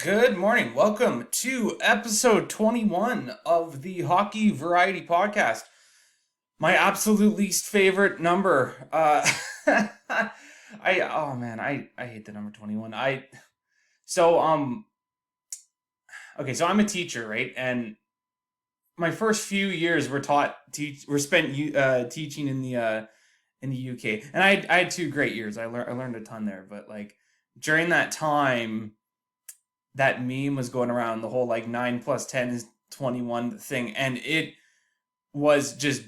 Good morning. Welcome to episode 21 of the Hockey Variety Podcast. My absolute least favorite number. I hate the number 21. So um so I'm a teacher, right? And my first few years were spent teaching in the UK. And I had 2 great years. I learned a ton there, but like during that time that meme was going around, the whole like 9 plus 10 is 21 thing, and it was just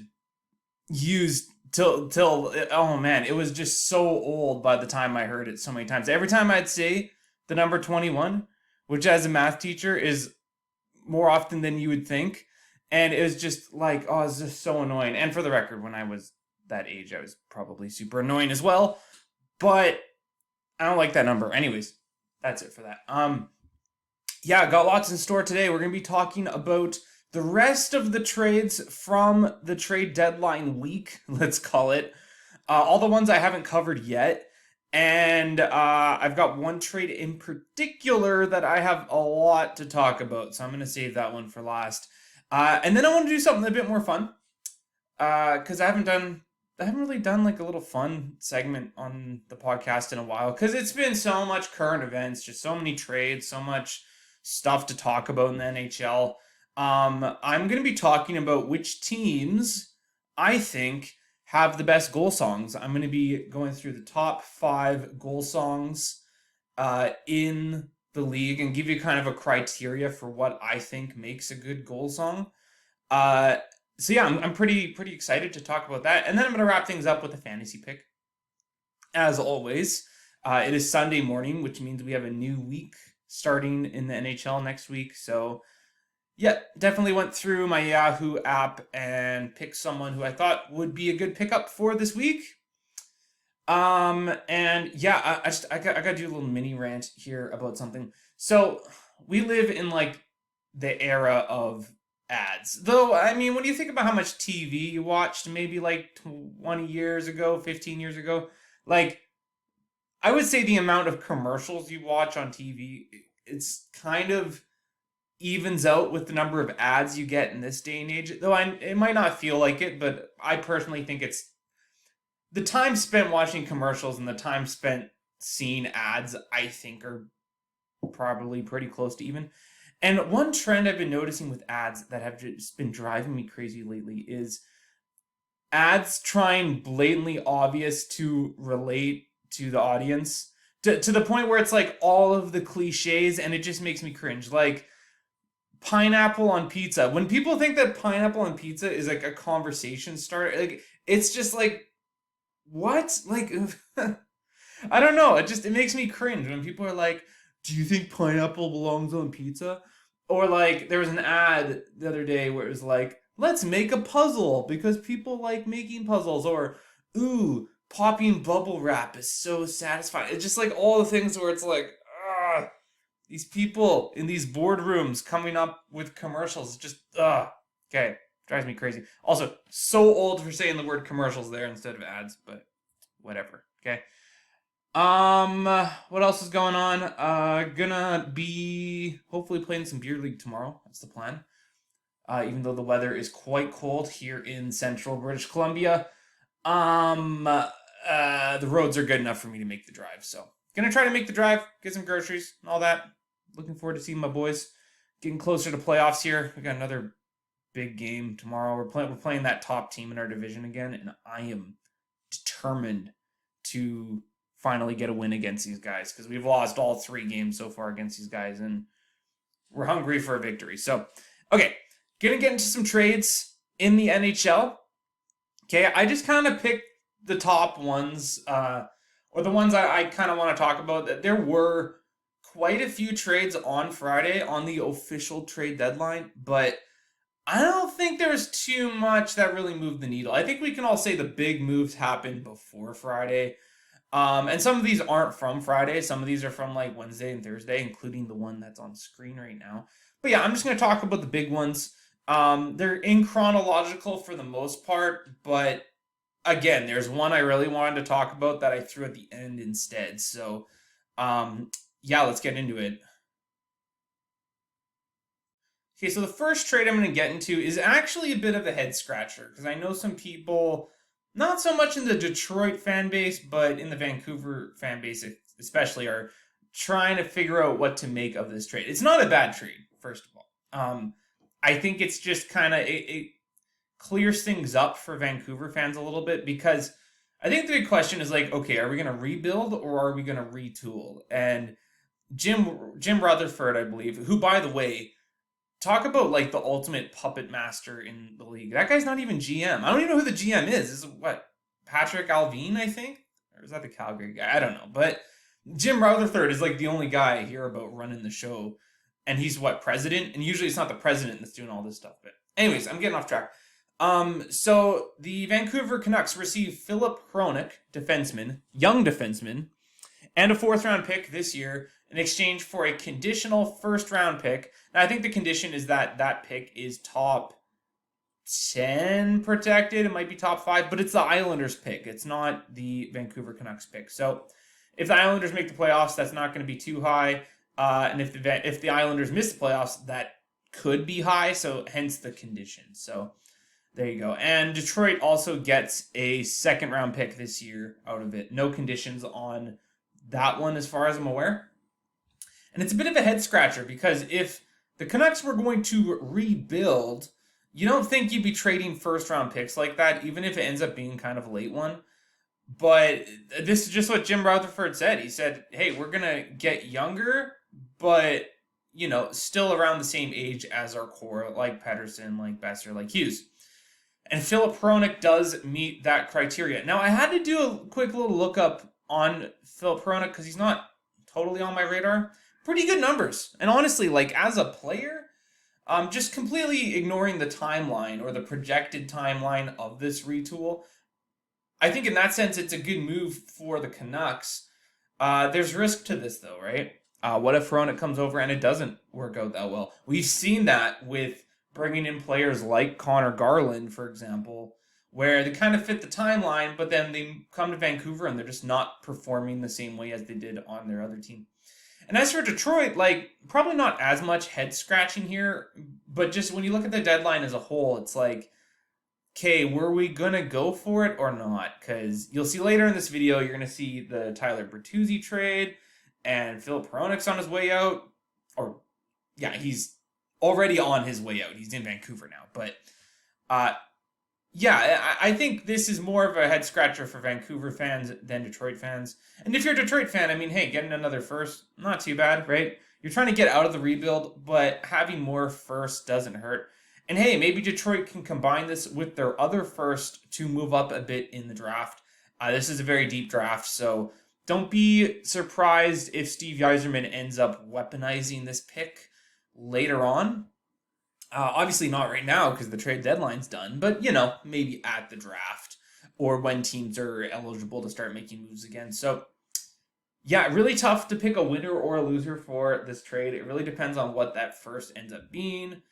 used till oh man, it was just so old by the time I heard it so many times. Every time I'd say the number 21, which as a math teacher is more often than you would think, and it was just like, oh, it's just so annoying. And for the record, when I was that age, I was probably super annoying as well, but I don't like that number. Anyways, that's it for that. Yeah, got lots in store today. We're going to be talking about the rest of the trades from the trade deadline week, let's call it. All the ones I haven't covered yet. And I've got one trade in particular that I have a lot to talk about. So I'm going to save that one for last. And then I want to do something a bit more fun. Because I haven't really done like a little fun segment on the podcast in a while. Because it's been so much current events, just so many trades, so much stuff to talk about in the NHL. I'm going to be talking about which teams I think have the best goal songs. I'm going to be going through the top 5 goal songs in the league and give you kind of a criteria for what I think makes a good goal song. So yeah, I'm pretty excited to talk about that. And then I'm going to wrap things up with a fantasy pick. As always, it is Sunday morning, which means we have a new week starting in the NHL next week. So yeah, definitely went through my Yahoo app and picked someone who I thought would be a good pickup for this week. And yeah, I got to do a little mini rant here about something. So we live in like the era of ads. Though, I mean, when you think about how much TV you watched maybe like 20 years ago, 15 years ago, like I would say the amount of commercials you watch on TV, it's kind of evens out with the number of ads you get in this day and age. Though it might not feel like it, but I personally think it's the time spent watching commercials and the time spent seeing ads, I think are probably pretty close to even. And one trend I've been noticing with ads that have just been driving me crazy lately is ads trying blatantly obvious to relate to the audience to the point where it's like all of the cliches, and it just makes me cringe. Like pineapple on pizza. When people think that pineapple on pizza is like a conversation starter, like it's just like, what? Like I don't know. It makes me cringe when people are like, "Do you think pineapple belongs on pizza?" Or like there was an ad the other day where it was like, "Let's make a puzzle because people like making puzzles," or "Ooh, popping bubble wrap is so satisfying." It's just like all the things where it's like, ah, these people in these boardrooms coming up with commercials, just okay, drives me crazy. Also, so old for saying the word commercials there instead of ads, but whatever. Okay. What else is going on? Gonna be hopefully playing some beer league tomorrow. That's the plan. Even though the weather is quite cold here in central British Columbia. The roads are good enough for me to make the drive. So gonna try to make the drive, get some groceries and all that. Looking forward to seeing my boys. Getting closer to playoffs here. We got another big game tomorrow. We're playing that top team in our division again, and I am determined to finally get a win against these guys because we've lost all 3 games so far against these guys, and we're hungry for a victory. So, okay, gonna get into some trades in the NHL. Okay, I just kind of picked the top ones, or the ones I kind of want to talk about. There were quite a few trades on Friday on the official trade deadline, but I don't think there was too much that really moved the needle. I think we can all say the big moves happened before Friday. And some of these aren't from Friday. Some of these are from like Wednesday and Thursday, including the one that's on screen right now. But yeah, I'm just going to talk about the big ones. They're in chronological for the most part, but again, there's one I really wanted to talk about that I threw at the end instead. So, yeah, let's get into it. Okay, so the first trade I'm going to get into is actually a bit of a head scratcher because I know some people, not so much in the Detroit fan base, but in the Vancouver fan base especially, are trying to figure out what to make of this trade. It's not a bad trade, first of all. I think it's just kind of it clears things up for Vancouver fans a little bit because I think the big question is like, okay, are we going to rebuild or are we going to retool? And Jim Rutherford, I believe, who by the way, talk about like the ultimate puppet master in the league. That guy's not even GM. I don't even know who the GM is. This is what, Patrick Alvin, I think, or is that the Calgary guy? I don't know, but Jim Rutherford is like the only guy I hear about running the show, and he's what, president? And usually it's not the president that's doing all this stuff. But anyways, I'm getting off track. So the Vancouver Canucks receive Philip Hronek, defenseman, young defenseman, and a 4th round pick this year in exchange for a conditional 1st round pick. Now, I think the condition is that that pick is top 10 protected. It might be top 5, but it's the Islanders pick. It's not the Vancouver Canucks pick. So if the Islanders make the playoffs, that's not going to be too high. And if the Islanders miss the playoffs, that could be high. So hence the condition. So there you go. And Detroit also gets a 2nd round pick this year out of it. No conditions on that one as far as I'm aware. And it's a bit of a head scratcher because if the Canucks were going to rebuild, you don't think you'd be trading 1st round picks like that, even if it ends up being kind of a late one. But this is just what Jim Rutherford said. He said, hey, we're going to get younger, but, you know, still around the same age as our core, like Pettersson, like Besser, like Hughes. And Philip Hronek does meet that criteria. Now, I had to do a quick little lookup on Philip Hronek because he's not totally on my radar. Pretty good numbers. And honestly, like as a player, just completely ignoring the timeline or the projected timeline of this retool, I think in that sense, it's a good move for the Canucks. There's risk to this though, right? What if Hronek comes over and it doesn't work out that well? We've seen that with bringing in players like Connor Garland, for example, where they kind of fit the timeline, but then they come to Vancouver and they're just not performing the same way as they did on their other team. And as for Detroit, like, probably not as much head scratching here, but just when you look at the deadline as a whole, it's like, okay, were we going to go for it or not? Because you'll see later in this video, you're going to see the Tyler Bertuzzi trade, and Philip Hronek's on his way out. Or, yeah, he's already on his way out. He's in Vancouver now. But, yeah, I think this is more of a head scratcher for Vancouver fans than Detroit fans. And if you're a Detroit fan, I mean, hey, getting another 1st, not too bad, right? You're trying to get out of the rebuild, but having more 1st doesn't hurt. And hey, maybe Detroit can combine this with their other 1st to move up a bit in the draft. This is a very deep draft, so don't be surprised if Steve Yzerman ends up weaponizing this pick later on. Obviously not right now because the trade deadline's done, but, you know, maybe at the draft or when teams are eligible to start making moves again. So, yeah, really tough to pick a winner or a loser for this trade. It really depends on what that 1st ends up being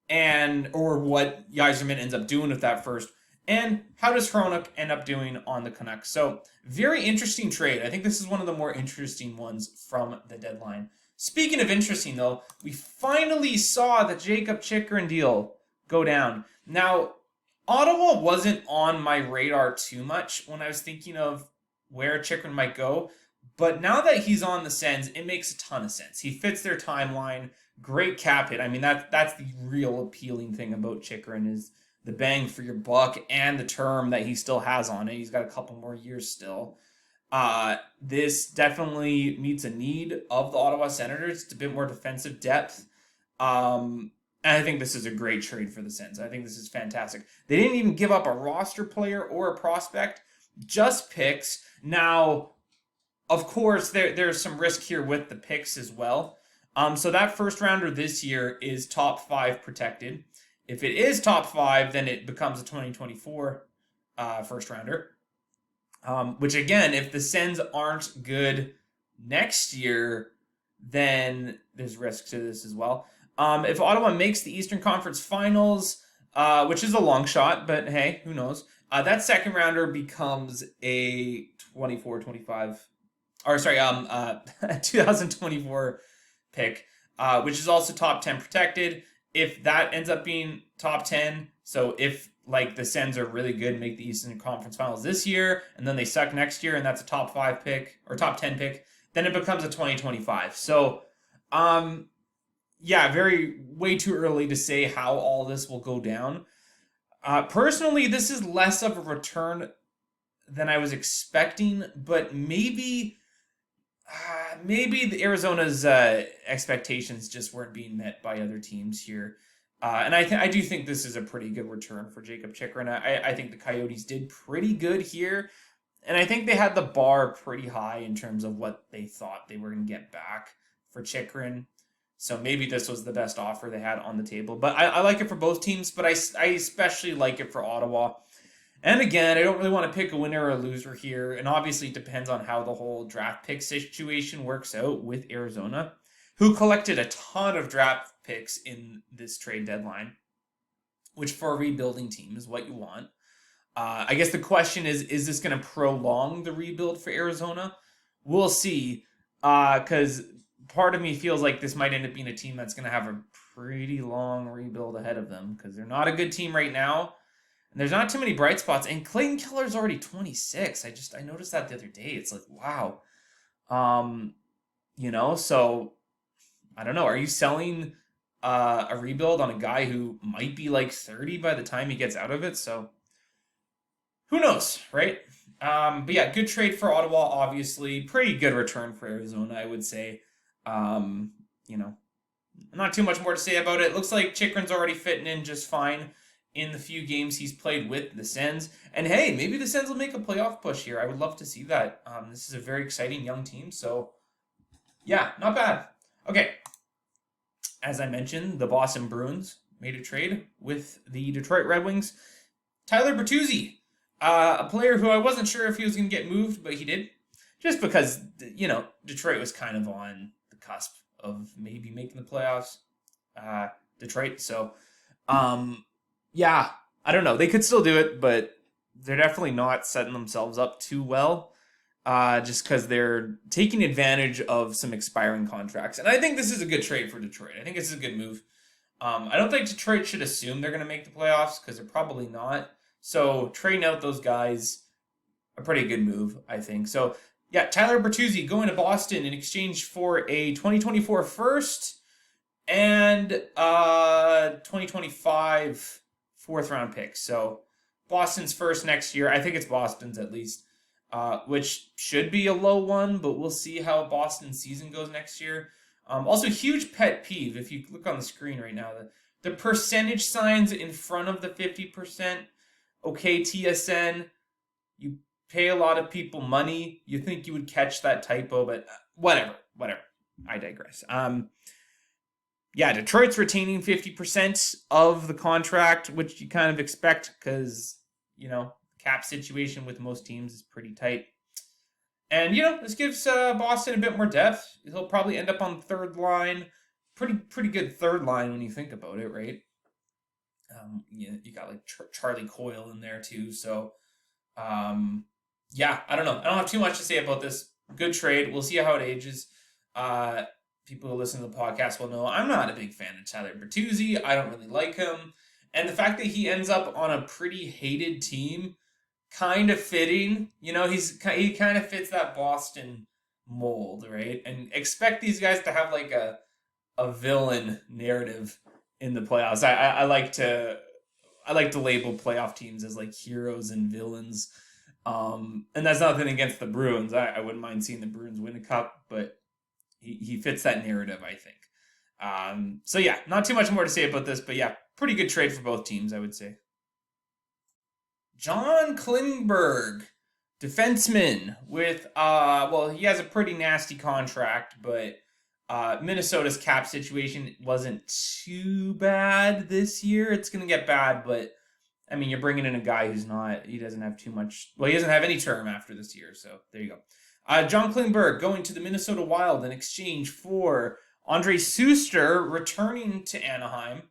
and or what Yzerman ends up doing with that 1st. And how does Hronek end up doing on the Canucks? So, very interesting trade. I think this is one of the more interesting ones from the deadline. Speaking of interesting, though, we finally saw the Jakob Chychrun deal go down. Now, Ottawa wasn't on my radar too much when I was thinking of where Chychrun might go, but now that he's on the Sens, it makes a ton of sense. He fits their timeline, great cap hit. I mean, that's the real appealing thing about Chychrun is the bang for your buck and the term that he still has on it. He's got a couple more years still. This definitely meets a need of the Ottawa Senators. It's a bit more defensive depth. And I think this is a great trade for the Sens. I think this is fantastic. They didn't even give up a roster player or a prospect, just picks. Now, of course, there's some risk here with the picks as well. So that 1st rounder this year is top 5 protected. If it is top 5, then it becomes a 2024 1st rounder. Which again, if the Sens aren't good next year, then there's risk to this as well. If Ottawa makes the Eastern Conference Finals, which is a long shot, but hey, who knows? That 2nd rounder becomes a 2024 pick, which is also top 10 protected. if that ends up being top 10, so if like the Sens are really good, make the Eastern Conference Finals this year, and then they suck next year, and that's a top 5 pick or top 10 pick, then it becomes a 2025. So, yeah, way too early to say how all this will go down. Personally, this is less of a return than I was expecting, but maybe the Arizona's expectations just weren't being met by other teams here. And I do think this is a pretty good return for Jakob Chychrun. I think the Coyotes did pretty good here. And I think they had the bar pretty high in terms of what they thought they were going to get back for Chychrun. So maybe this was the best offer they had on the table. But I like it for both teams, but I especially like it for Ottawa. And again, I don't really want to pick a winner or a loser here. And obviously it depends on how the whole draft pick situation works out with Arizona, who collected a ton of draft picks in this trade deadline, which for a rebuilding team is what you want. I guess the question is this going to prolong the rebuild for Arizona? We'll see. Because part of me feels like this might end up being a team that's going to have a pretty long rebuild ahead of them because they're not a good team right now. And there's not too many bright spots. And Clayton Keller's already 26. I noticed that the other day. It's like, wow. So I don't know. Are you selling a rebuild on a guy who might be like 30 by the time he gets out of it? So who knows, right? But yeah, good trade for Ottawa, obviously. Pretty good return for Arizona, I would say. Not too much more to say about it. Looks like Chychrun's already fitting in just fine in the few games he's played with the Sens. And hey, maybe the Sens will make a playoff push here. I would love to see that. This is a very exciting young team. So yeah, not bad. Okay. As I mentioned, the Boston Bruins made a trade with the Detroit Red Wings. Tyler Bertuzzi, a player who I wasn't sure if he was going to get moved, but he did. Just because, Detroit was kind of on the cusp of maybe making the playoffs. Detroit. So, yeah, I don't know. They could still do it, but they're definitely not setting themselves up too well. Just because they're taking advantage of some expiring contracts. And I think this is a good trade for Detroit. I think this is a good move. I don't think Detroit should assume they're going to make the playoffs because they're probably not. So trading out those guys, a pretty good move, I think. So yeah, Tyler Bertuzzi going to Boston in exchange for a 2024 first and 2025 fourth round pick. So Boston's first next year. I think it's Boston's at least. Which should be a low one, but we'll see how Boston's season goes next year. Also, huge pet peeve, if you look on the screen right now, the percentage signs in front of the 50%. Okay, TSN, you pay a lot of people money. You think you would catch that typo, but whatever. I digress. Yeah, Detroit's retaining 50% of the contract, which you kind of expect because, cap situation with most teams is pretty tight. And, this gives Boston a bit more depth. He'll probably end up on third line. Pretty good third line when you think about it, right? You got like Charlie Coyle in there too. So, yeah, I don't know. I don't have too much to say about this. Good trade. We'll see how it ages. People who listen to the podcast will know I'm not a big fan of Tyler Bertuzzi. I don't really like him. And the fact that he ends up on a pretty hated team, kind of fitting. He kind of fits that Boston mold, right? And expect these guys to have like a villain narrative in the playoffs. I like to label playoff teams as like heroes and villains. And that's nothing against the Bruins. I wouldn't mind seeing the Bruins win a cup, but he fits that narrative, I think. So yeah, not too much more to say about this, but yeah, pretty good trade for both teams, I would say. John Klingberg, defenseman with, he has a pretty nasty contract, but Minnesota's cap situation wasn't too bad this year. It's going to get bad, but I mean, you're bringing in a guy he doesn't have too much, he doesn't have any term after this year, so there you go. John Klingberg going to the Minnesota Wild in exchange for Andrei Suster returning to Anaheim,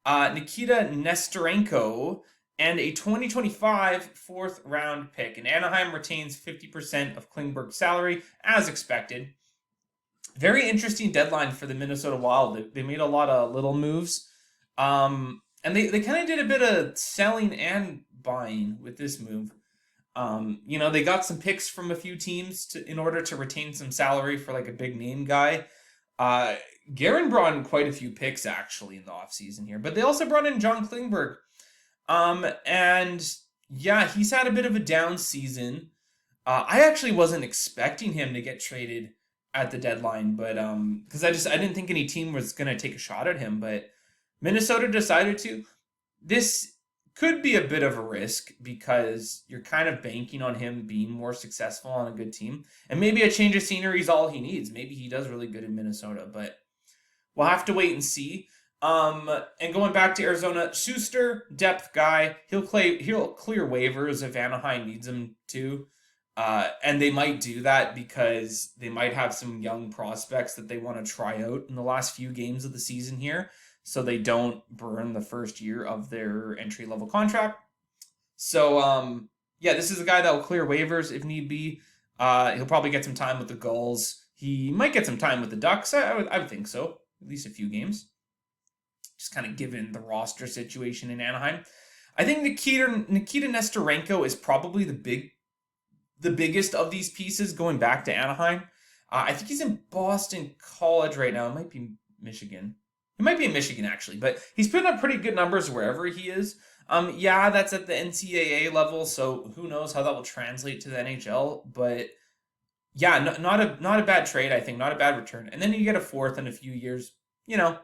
Nikita Nestorenko, and a 2025 fourth round pick. And Anaheim retains 50% of Klingberg's salary, as expected. Very interesting deadline for the Minnesota Wild. They made a lot of little moves. And they kind of did a bit of selling and buying with this move. They got some picks from a few teams in order to retain some salary for like a big name guy. Uh, Guerin brought in quite a few picks actually in the offseason here, but they also brought in John Klingberg. And yeah, he's had a bit of a down season. I actually wasn't expecting him to get traded at the deadline, but because I didn't think any team was gonna take a shot at him, but Minnesota decided to. This could be a bit of a risk because you're kind of banking on him being more successful on a good team. And maybe a change of scenery is all he needs. Maybe he does really good in Minnesota, but we'll have to wait and see. And going back to Arizona, Schuster, depth guy. He'll clear waivers if Anaheim needs him to. And they might do that because they might have some young prospects that they want to try out in the last few games of the season here, so they don't burn the first year of their entry-level contract. So, this is a guy that will clear waivers if need be. He'll probably get some time with the Gulls. He might get some time with the Ducks. I would think so. At least a few games. Just kind of given the roster situation in Anaheim. I think Nikita Nesterenko is probably the biggest of these pieces going back to Anaheim. I think he's in Boston College right now. It might be Michigan. He might be in Michigan, actually, but he's putting up pretty good numbers wherever he is. That's at the NCAA level, so who knows how that will translate to the NHL. But yeah, not a bad trade, I think. Not a bad return. And then you get a fourth in a few years.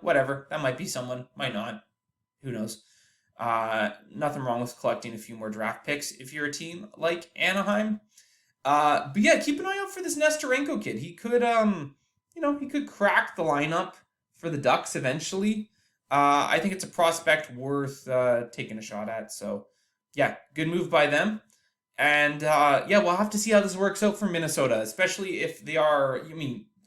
Whatever. That might be someone. Might not. Who knows? Nothing wrong with collecting a few more draft picks if you're a team like Anaheim. But yeah, keep an eye out for this Nesterenko kid. He could, he could crack the lineup for the Ducks eventually. I think it's a prospect worth taking a shot at. So, yeah, good move by them. And we'll have to see how this works out for Minnesota, especially if they are.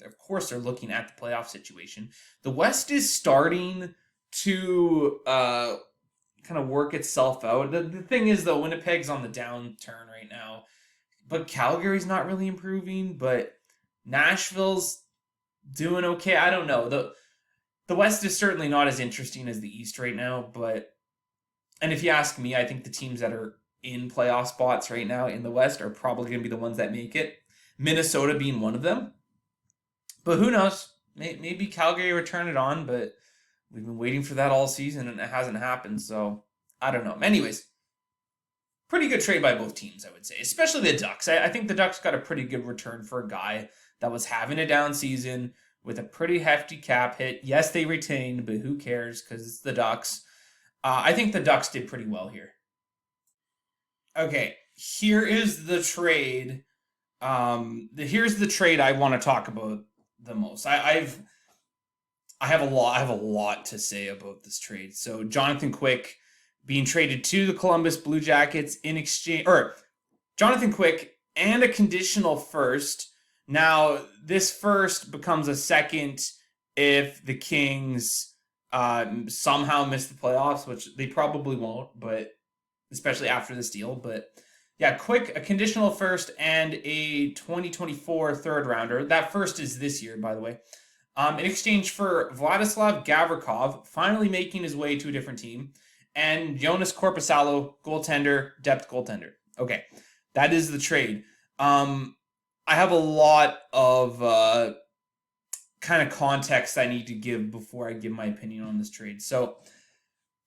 Of course, they're looking at the playoff situation. The West is starting to kind of work itself out. The thing is, though, Winnipeg's on the downturn right now, but Calgary's not really improving. But Nashville's doing okay. I don't know. The West is certainly not as interesting as the East right now, and if you ask me, I think the teams that are in playoff spots right now in the West are probably going to be the ones that make it. Minnesota being one of them. But who knows? Maybe Calgary will turn it on, but we've been waiting for that all season and it hasn't happened, so I don't know. Anyways, pretty good trade by both teams, I would say, especially the Ducks. I think the Ducks got a pretty good return for a guy that was having a down season with a pretty hefty cap hit. Yes, they retained, but who cares because it's the Ducks. I think the Ducks did pretty well here. Okay, here is the trade. Here's the trade I want to talk about the most. I have a lot to say about this trade. So Jonathan Quick being traded to the Columbus Blue Jackets in exchange, or Jonathan Quick and a conditional first. Now this first becomes a second if the Kings somehow miss the playoffs, which they probably won't, but especially after this deal. But yeah, Quick, a conditional first and a 2024 third rounder. That first is this year, by the way. In exchange for Vladislav Gavrikov, finally making his way to a different team, and Jonas Korpisalo, goaltender, depth goaltender. Okay, that is the trade. I have a lot of kind of context I need to give before I give my opinion on this trade. So,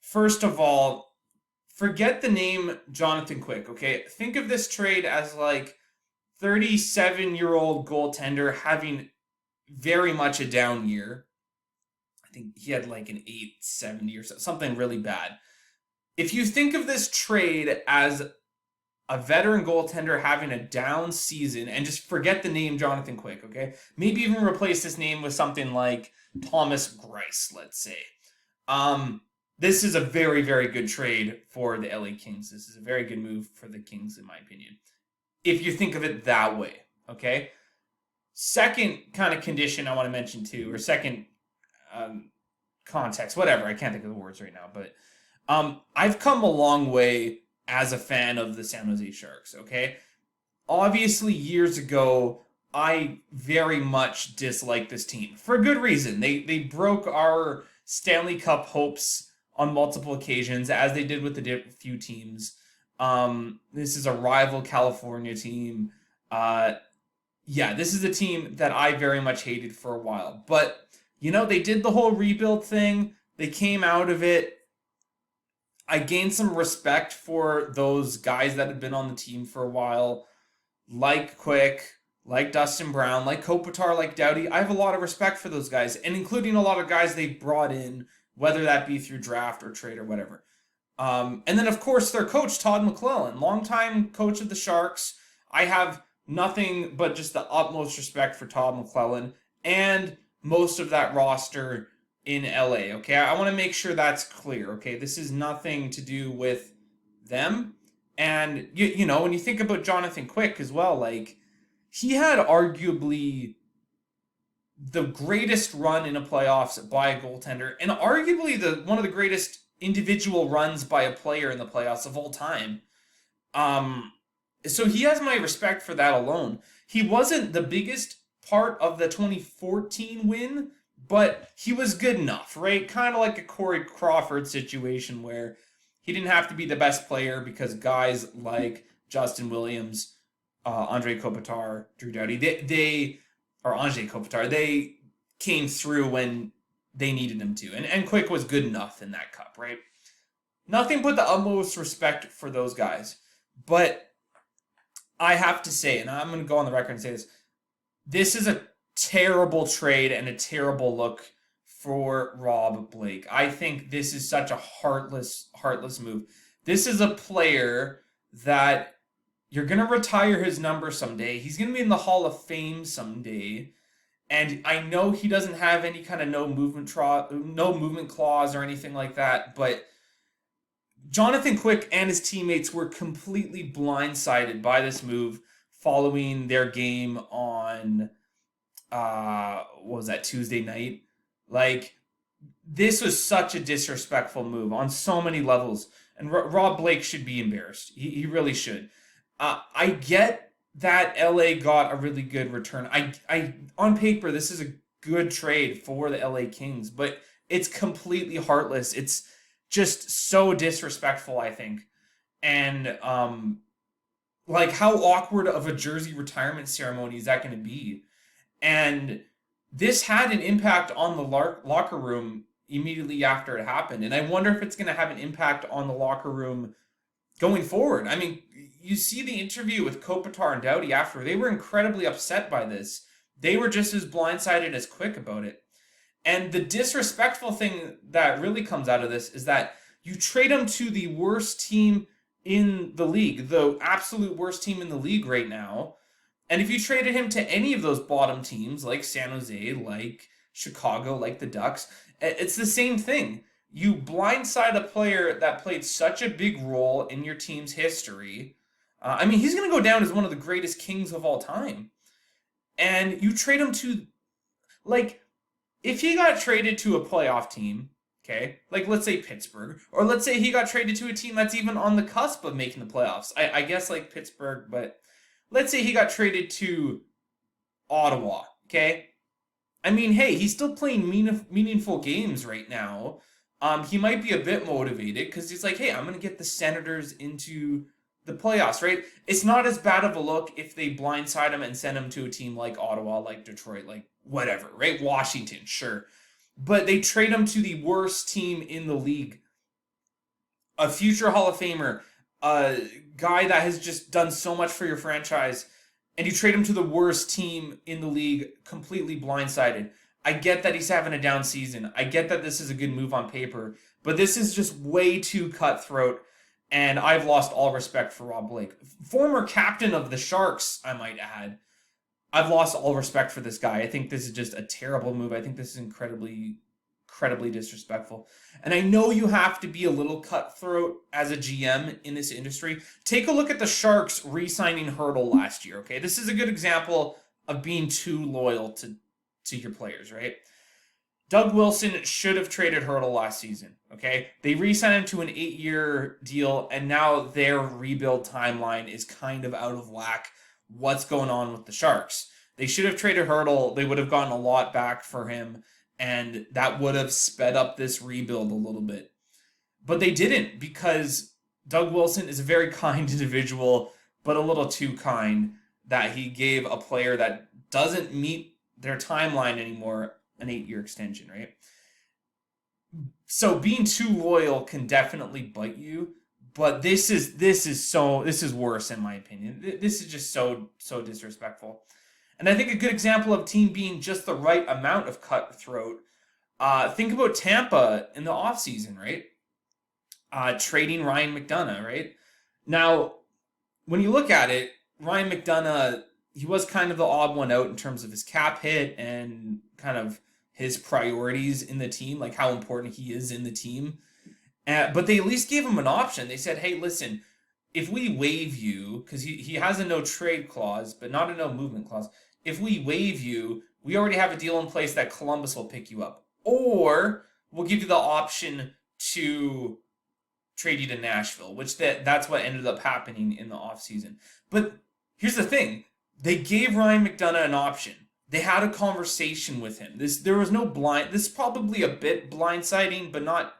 first of all, forget the name Jonathan Quick, okay? Think of this trade as like 37-year-old goaltender having very much a down year. I think he had like an 870 or something really bad. If you think of this trade as a veteran goaltender having a down season, and just forget the name Jonathan Quick, okay? Maybe even replace this name with something like Thomas Greiss, let's say. This is a very, very good trade for the LA Kings. This is a very good move for the Kings, in my opinion, if you think of it that way, okay? Second kind of condition I want to mention too, or second context, whatever. I can't think of the words right now, but I've come a long way as a fan of the San Jose Sharks, okay? Obviously, years ago, I very much disliked this team for good reason. They broke our Stanley Cup hopes on multiple occasions, as they did with the few teams. This is a rival California team. Yeah, this is a team that I very much hated for a while. But, they did the whole rebuild thing. They came out of it. I gained some respect for those guys that had been on the team for a while, like Quick, like Dustin Brown, like Kopitar, like Doughty. I have a lot of respect for those guys, and including a lot of guys they brought in, whether that be through draft or trade or whatever. And then, of course, their coach, Todd McClellan, longtime coach of the Sharks. I have nothing but just the utmost respect for Todd McClellan and most of that roster in LA, okay? I want to make sure that's clear, okay? This is nothing to do with them. And, when you think about Jonathan Quick as well, like, he had arguably the greatest run in a playoffs by a goaltender, and arguably one of the greatest individual runs by a player in the playoffs of all time. So he has my respect for that alone. He wasn't the biggest part of the 2014 win, but he was good enough, right? Kind of like a Corey Crawford situation where he didn't have to be the best player because guys like Justin Williams, Andre Kopitar, Drew Doughty, Andre Kopitar, they came through when they needed him to. And Quick was good enough in that cup, right? Nothing but the utmost respect for those guys. But I have to say, and I'm going to go on the record and say this is a terrible trade and a terrible look for Rob Blake. I think this is such a heartless move. This is a player that you're going to retire his number someday. He's going to be in the Hall of Fame someday. And I know he doesn't have any kind of no movement clause or anything like that, but Jonathan Quick and his teammates were completely blindsided by this move following their game on what was that, Tuesday night? Like, this was such a disrespectful move on so many levels, and Rob Blake should be embarrassed. He really should. I get that LA got a really good return. I on paper, this is a good trade for the LA Kings, but it's completely heartless. It's just so disrespectful, I think. And like, how awkward of a jersey retirement ceremony is that going to be? And this had an impact on the locker room immediately after it happened. And I wonder if it's going to have an impact on the locker room going forward. I mean, you see the interview with Kopitar and Doughty after. They were incredibly upset by this. They were just as blindsided as Quick about it. And the disrespectful thing that really comes out of this is that you trade him to the worst team in the league, the absolute worst team in the league right now. And if you traded him to any of those bottom teams, like San Jose, like Chicago, like the Ducks, it's the same thing. You blindside a player that played such a big role in your team's history. I mean, he's going to go down as one of the greatest Kings of all time. And you trade him to, like, if he got traded to a playoff team, okay, like let's say Pittsburgh, or let's say he got traded to a team that's even on the cusp of making the playoffs. I guess like Pittsburgh, but let's say he got traded to Ottawa, okay? I mean, hey, he's still playing meaningful games right now. He might be a bit motivated because he's like, hey, I'm going to get the Senators into the playoffs, right? It's not as bad of a look if they blindside him and send him to a team like Ottawa, like Detroit, like whatever, right? Washington, sure. But they trade him to the worst team in the league. A future Hall of Famer, a guy that has just done so much for your franchise, and you trade him to the worst team in the league, completely blindsided. I get that he's having a down season. I get that this is a good move on paper, but this is just way too cutthroat, and I've lost all respect for Rob Blake. Former captain of the Sharks, I might add. I've lost all respect for this guy. I think this is just a terrible move. I think this is incredibly disrespectful. And I know you have to be a little cutthroat as a GM in this industry. Take a look at the Sharks re-signing Hurdle last year, okay? This is a good example of being too loyal to your players, right? Doug Wilson should have traded Hurdle last season, okay? They re-signed him to an 8-year deal, and now their rebuild timeline is kind of out of whack. What's going on with the Sharks? They should have traded Hurdle. They would have gotten a lot back for him, and that would have sped up this rebuild a little bit. But they didn't, because Doug Wilson is a very kind individual, but a little too kind, that he gave a player that doesn't meet their timeline anymore an 8-year extension, right? So being too loyal can definitely bite you, but this is worse in my opinion. This is just so disrespectful. And I think a good example of team being just the right amount of cutthroat. Think about Tampa in the offseason, right? Trading Ryan McDonough, right? Now, when you look at it, Ryan McDonough, he was kind of the odd one out in terms of his cap hit and kind of his priorities in the team, like how important he is in the team. But they at least gave him an option. They said, hey, listen, if we waive you, because he has a no trade clause, but not a no movement clause. If we waive you, we already have a deal in place that Columbus will pick you up. Or we'll give you the option to trade you to Nashville, which that's what ended up happening in the offseason. But here's the thing. They gave Ryan McDonough an option. They had a conversation with him. There was no blind. This is probably a bit blindsiding, but not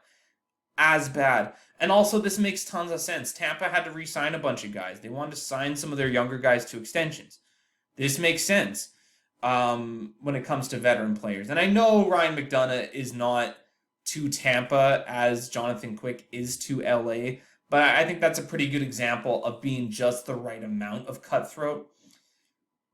as bad. And also, this makes tons of sense. Tampa had to re-sign a bunch of guys. They wanted to sign some of their younger guys to extensions. This makes sense when it comes to veteran players. And I know Ryan McDonough is not to Tampa as Jonathan Quick is to LA, but I think that's a pretty good example of being just the right amount of cutthroat.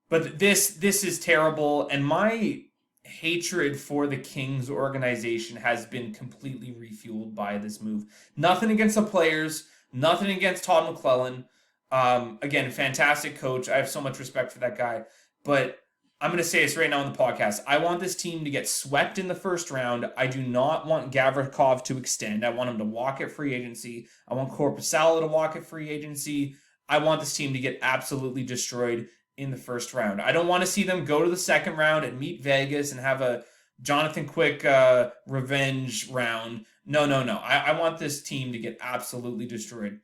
But this is terrible, and my hatred for the Kings organization has been completely refueled by this move. Nothing against the players, nothing against Todd McClellan. Again, fantastic coach. I have so much respect for that guy. But I'm going to say this right now on the podcast. I want this team to get swept in the first round. I do not want Gavrikov to extend. I want him to walk at free agency. I want Korpisalo to walk at free agency. I want this team to get absolutely destroyed in the first round. I don't want to see them go to the second round and meet Vegas and have a Jonathan Quick revenge round. No. I want this team to get absolutely destroyed.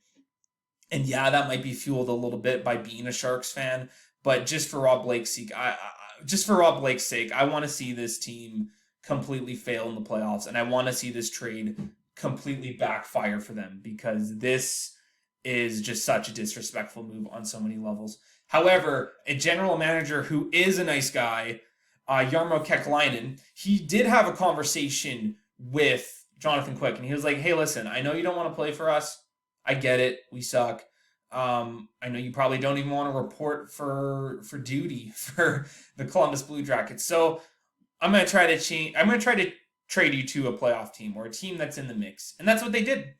And yeah, that might be fueled a little bit by being a Sharks fan, but just for Rob Blake's sake, I want to see this team completely fail in the playoffs, and I want to see this trade completely backfire for them, because this is just such a disrespectful move on so many levels. However, a general manager who is a nice guy, Jarmo Kekalainen, he did have a conversation with Jonathan Quick, and he was like, hey, listen, I know you don't want to play for us. I get it. We suck. I know you probably don't even want to report for duty for the Columbus Blue Jackets. So I'm going to try to change. I'm going to try to trade you to a playoff team or a team that's in the mix. And that's what they did.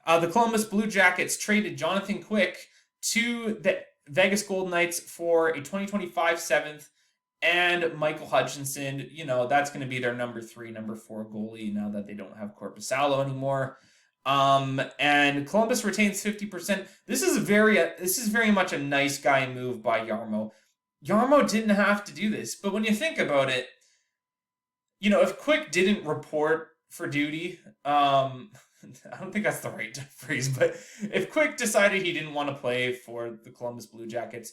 The Columbus Blue Jackets traded Jonathan Quick to the Vegas Golden Knights for a 2025 7th and Michael Hutchinson. You know, that's going to be their number 3, number 4 goalie now that they don't have Korpisalo anymore. And Columbus retains 50%. This is very much a nice guy move by Jarmo. Jarmo didn't have to do this, but when you think about it, you know, if Quick didn't report for duty, I don't think that's the right phrase, but if Quick decided he didn't want to play for the Columbus Blue Jackets,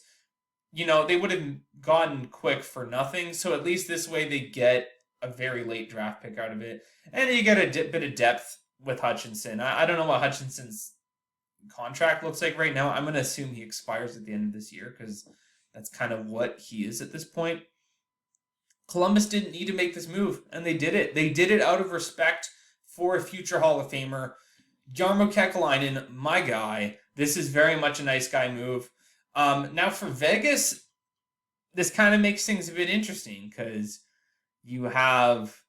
you know, they would have gotten Quick for nothing. So at least this way they get a very late draft pick out of it. And you get a bit of depth with Hutchinson. I don't know what Hutchinson's contract looks like right now. I'm going to assume he expires at the end of this year, because that's kind of what he is at this point. Columbus didn't need to make this move, and they did it. They did it out of respect for a future Hall of Famer. Jarmo Kekalainen, my guy. This is very much a nice guy move. Now for Vegas, this kind of makes things a bit interesting, because you have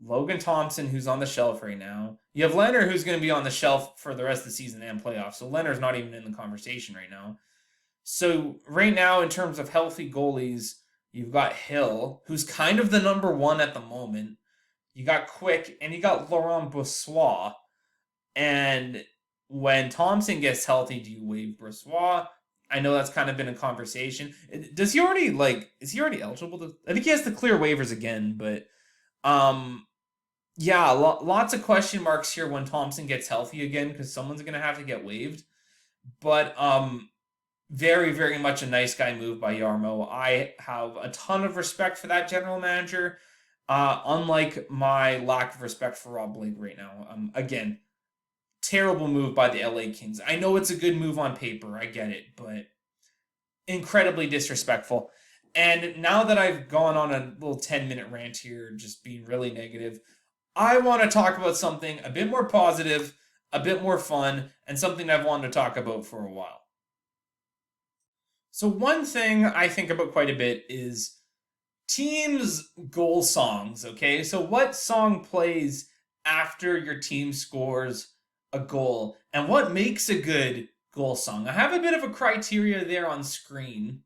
Logan Thompson, who's on the shelf right now. You have Leonard, who's going to be on the shelf for the rest of the season and playoffs. So Leonard's not even in the conversation right now. So right now, in terms of healthy goalies, you've got Hill, who's kind of the number 1 at the moment. You got Quick, and you got Laurent Brossoit. And when Thompson gets healthy, do you waive Brossoit? I know that's kind of been a conversation. Is he already eligible to? I think he has to clear waivers again, but yeah, lots of question marks here when Thompson gets healthy again, because someone's going to have to get waived. But very, very much a nice guy move by Jarmo. I have a ton of respect for that general manager, unlike my lack of respect for Rob Blake right now. Again, terrible move by the LA Kings. I know it's a good move on paper, I get it, but incredibly disrespectful. And now that I've gone on a little 10-minute rant here, just being really negative, I want to talk about something a bit more positive, a bit more fun, and something I've wanted to talk about for a while. So, one thing I think about quite a bit is teams' goal songs, okay? So, what song plays after your team scores a goal, and what makes a good goal song? I have a bit of a criteria there on screen.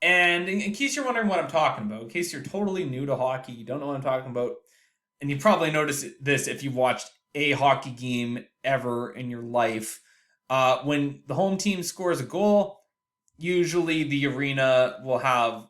And in case you're wondering what I'm talking about, in case you're totally new to hockey, you don't know what I'm talking about, and you probably noticed this if you've watched a hockey game ever in your life, when the home team scores a goal, usually the arena will have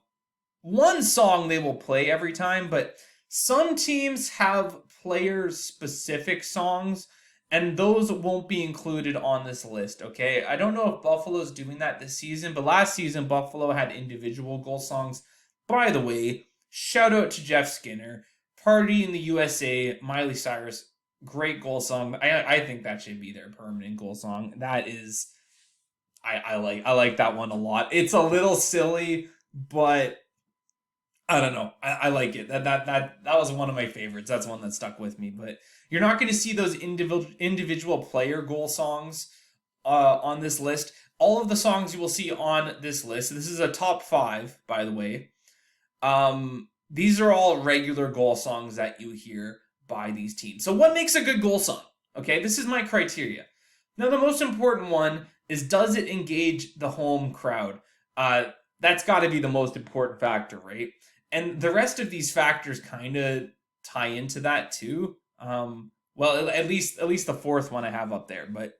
one song they will play every time, but some teams have player-specific songs, and those won't be included on this list, okay? I don't know if Buffalo's doing that this season, but last season Buffalo had individual goal songs. By the way, shout out to Jeff Skinner, Party in the USA, Miley Cyrus, great goal song. I think that should be their permanent goal song. That is, I like that one a lot. It's a little silly, but I don't know. I like it. That was one of my favorites. That's one that stuck with me. But you're not going to see those individual player goal songs on this list. All of the songs you will see on this list. This is a top 5, by the way. These are all regular goal songs that you hear by these teams. So what makes a good goal song? Okay, this is my criteria. Now, the most important one is, does it engage the home crowd? That's got to be the most important factor, right? And the rest of these factors kind of tie into that too. Well, at least the fourth one I have up there, but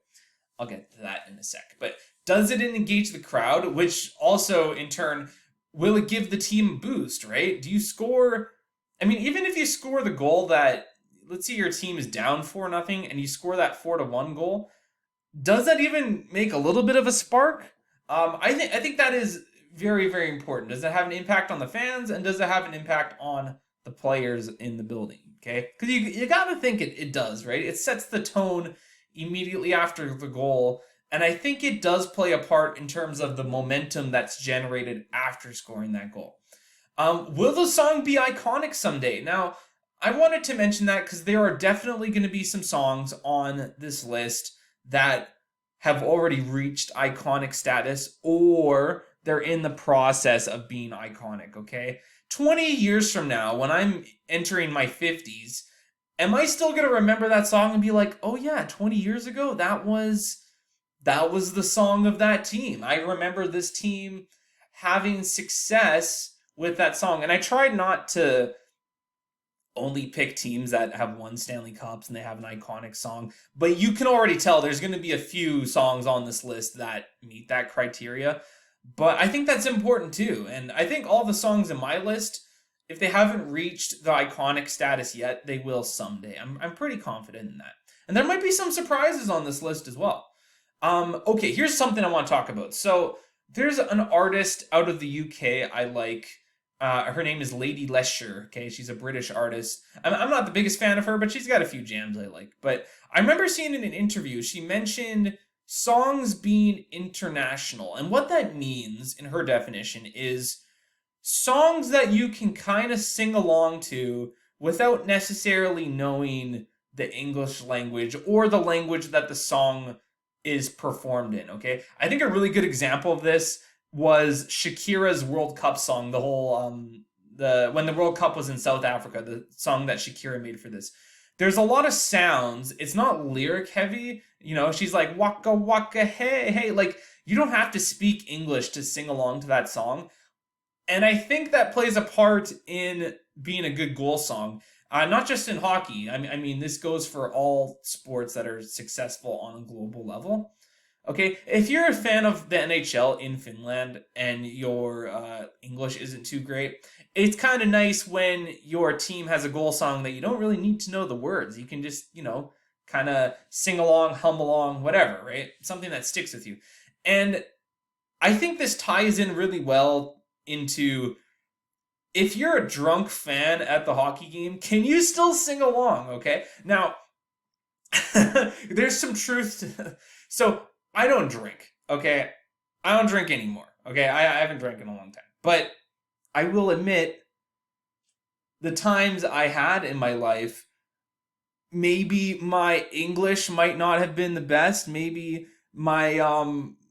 I'll get to that in a sec. But does it engage the crowd? Which also, in turn, will it give the team a boost, right? Do you score? I mean, even if you score the goal that, let's say your team is down 4-0 and you score that 4-1 goal, does that even make a little bit of a spark? I think that is very, very important. Does it have an impact on the fans, and does it have an impact on the players in the building? Okay, because you got to think it does, right? It sets the tone immediately after the goal, and I think it does play a part in terms of the momentum that's generated after scoring that goal. Will the song be iconic someday? Now, I wanted to mention that because there are definitely going to be some songs on this list that have already reached iconic status, or they're in the process of being iconic, okay? 20 years from now, when I'm entering my 50s, am I still going to remember that song and be like, oh yeah, 20 years ago, that was the song of that team. I remember this team having success with that song. And I tried not to only pick teams that have won Stanley Cups and they have an iconic song, but you can already tell there's going to be a few songs on this list that meet that criteria. But I think that's important too. And I think all the songs in my list, if they haven't reached the iconic status yet, they will someday. I'm pretty confident in that. And there might be some surprises on this list as well. Okay, here's something I want to talk about. So there's an artist out of the UK I like. Her name is Lady Lesher. Okay, she's a British artist. I'm not the biggest fan of her, but she's got a few jams I like. But I remember seeing in an interview, she mentioned songs being international. And what that means, in her definition, is songs that you can kind of sing along to without necessarily knowing the English language or the language that the song is performed in, okay? I think a really good example of this was Shakira's World Cup song, the whole when the World Cup was in South Africa, the song that Shakira made for this. There's a lot of sounds. It's not lyric heavy. You know, she's like waka waka hey hey, like you don't have to speak English to sing along to that song. And I think that plays a part in being a good goal song. Not just in hockey. I mean, this goes for all sports that are successful on a global level. Okay, if you're a fan of the NHL in Finland and your English isn't too great, it's kind of nice when your team has a goal song that you don't really need to know the words. You can just, kind of sing along, hum along, whatever, right? Something that sticks with you. And I think this ties in really well into, if you're a drunk fan at the hockey game, can you still sing along, okay? Now, There's some truth to, so I don't drink, okay? I don't drink anymore, okay? I haven't drank in a long time. But I will admit, the times I had in my life, maybe my English might not have been the best. Maybe my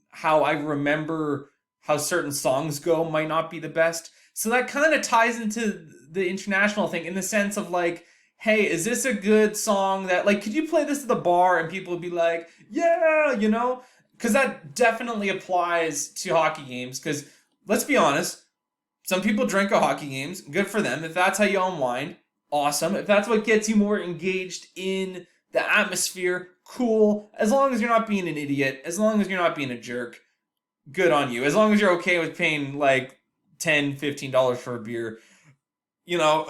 how I remember how certain songs go might not be the best. So that kind of ties into the international thing in the sense of like, hey, is this a good song that like could you play this at the bar and people would be like, yeah, you know? Because that definitely applies to hockey games. Because let's be honest, some people drink at hockey games. Good for them. If that's how you unwind, awesome. If that's what gets you more engaged in the atmosphere, cool. As long as you're not being an idiot, as long as you're not being a jerk, good on you. As long as you're okay with paying like $10, $15 for a beer, you know,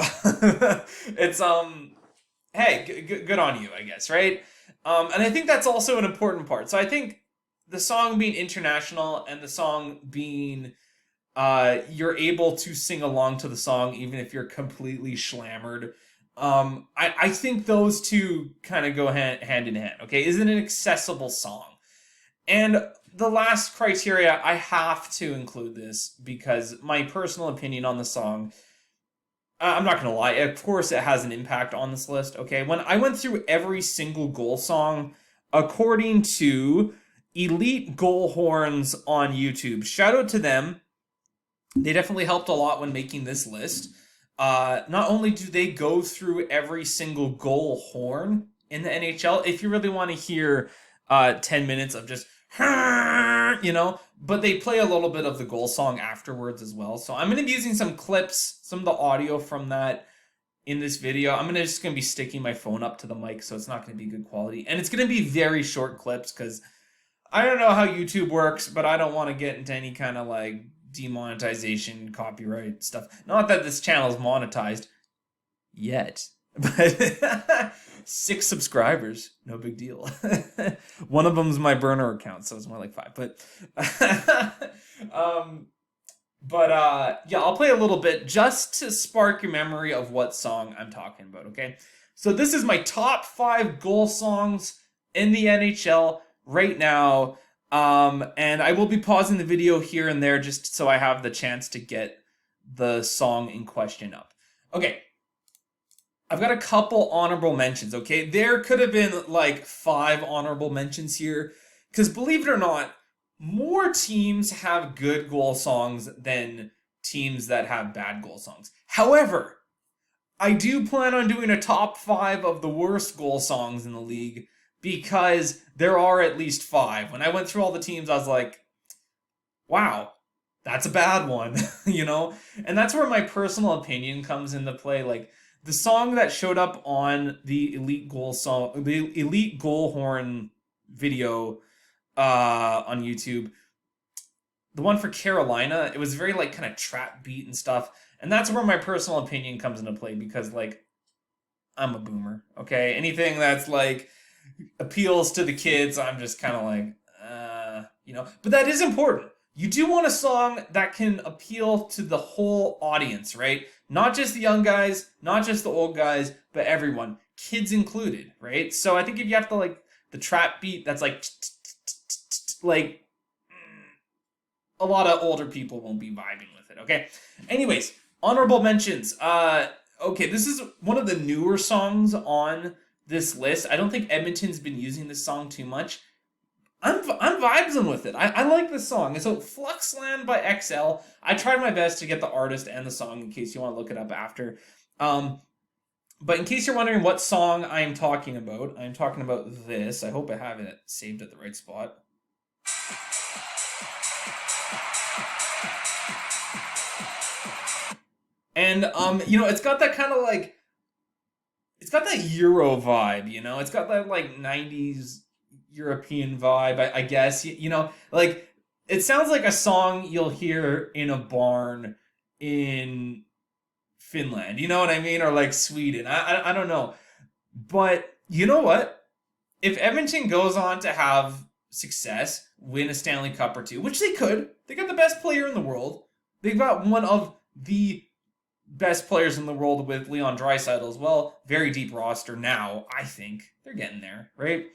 it's hey, good on you, I guess, right? And I think that's also an important part. So I think the song being international and the song being you're able to sing along to the song even if you're completely slammered. I think those two kind of go hand in hand. Okay, is it an accessible song? And the last criteria, I have to include this because my personal opinion on the song, I'm not gonna lie, of course it has an impact on this list. Okay, when I went through every single goal song according to Elite Goal Horns on YouTube, shout out to them. They definitely helped a lot when making this list. Not only do they go through every single goal horn in the NHL, if you really want to hear 10 minutes of just, you know, but they play a little bit of the goal song afterwards as well. So I'm going to be using some clips, some of the audio from that in this video. I'm just going to be sticking my phone up to the mic, so it's not going to be good quality. And it's going to be very short clips because I don't know how YouTube works, but I don't want to get into any kind of like demonetization, copyright stuff. Not that this channel is monetized yet, but 6 subscribers, no big deal. One of them's my burner account, so it's more like 5. But yeah, I'll play a little bit just to spark your memory of what song I'm talking about. Okay, so this is my top 5 goal songs in the NHL right now. And I will be pausing the video here and there just so I have the chance to get the song in question up. Okay, I've got a couple honorable mentions, okay? There could have been like 5 honorable mentions here, because believe it or not, more teams have good goal songs than teams that have bad goal songs. However, I do plan on doing a top 5 of the worst goal songs in the league, because there are at least 5. When I went through all the teams, I was like, wow, that's a bad one, you know? And that's where my personal opinion comes into play. Like, the song that showed up on the Elite Goal Horn video on YouTube, the one for Carolina, it was very, like, kind of trap beat and stuff. And that's where my personal opinion comes into play, because, like, I'm a boomer, okay? Anything that's, like, appeals to the kids, I'm just kind of like, you know. But that is important. You do want a song that can appeal to the whole audience, right? Not just the young guys, not just the old guys, but everyone, kids included, right? So I think if you have to like the trap beat that's like a lot of older people won't be vibing with it, okay? Anyways, honorable mentions. Okay, this is one of the newer songs on this list. I don't think Edmonton's been using this song too much. I'm vibing with it. I like this song. And so Fluxland by XL. I tried my best to get the artist and the song in case you want to look it up after. But in case you're wondering what song I'm talking about this. I hope I have it saved at the right spot. And you know, it's got that kind of like, it's got that Euro vibe, you know? It's got that like 90s European vibe, I guess. You know, like, it sounds like a song you'll hear in a barn in Finland, you know what I mean? Or like Sweden. I don't know. But you know what? If Edmonton goes on to have success, win a Stanley Cup or two, which they could, they got the best player in the world. They've got one of the best players in the world with Leon Draisaitl as well. Very deep roster now, I think. They're getting there, right?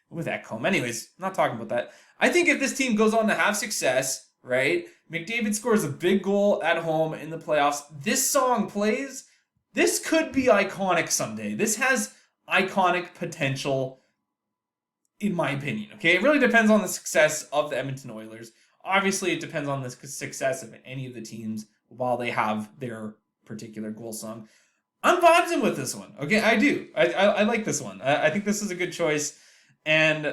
With Ekholm. Anyways, not talking about that. I think if this team goes on to have success, right? McDavid scores a big goal at home in the playoffs. This song plays. This could be iconic someday. This has iconic potential, in my opinion. Okay, it really depends on the success of the Edmonton Oilers. Obviously, it depends on the success of any of the teams while they have their particular goal song. I'm vibing with this one. Okay, I do. I like this one. I think this is a good choice, and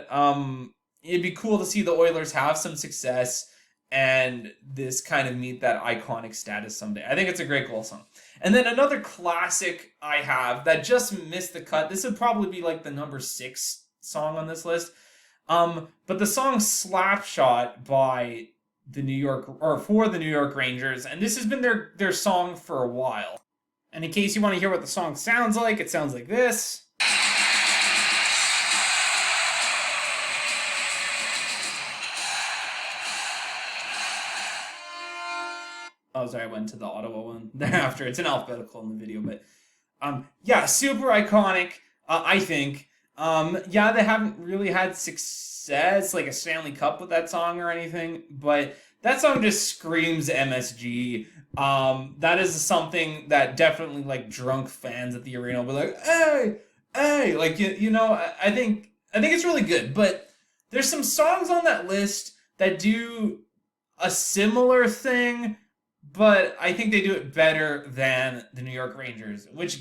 it'd be cool to see the Oilers have some success and this kind of meet that iconic status someday. I think it's a great goal song. And then another classic I have that just missed the cut. This would probably be like the number 6 song on this list. But the song Slapshot by the New York, or for the New York Rangers, and this has been their song for a while. And in case you want to hear what the song sounds like, it sounds like this. Oh, sorry, I went to the Ottawa one thereafter. It's an alphabetical in the video, but yeah, super iconic, I think. Yeah, they haven't really had success, like a Stanley Cup with that song or anything, but that song just screams MSG. That is something that definitely, like, drunk fans at the arena will be like, hey, hey, like, you know, I think it's really good, but there's some songs on that list that do a similar thing, but I think they do it better than the New York Rangers, which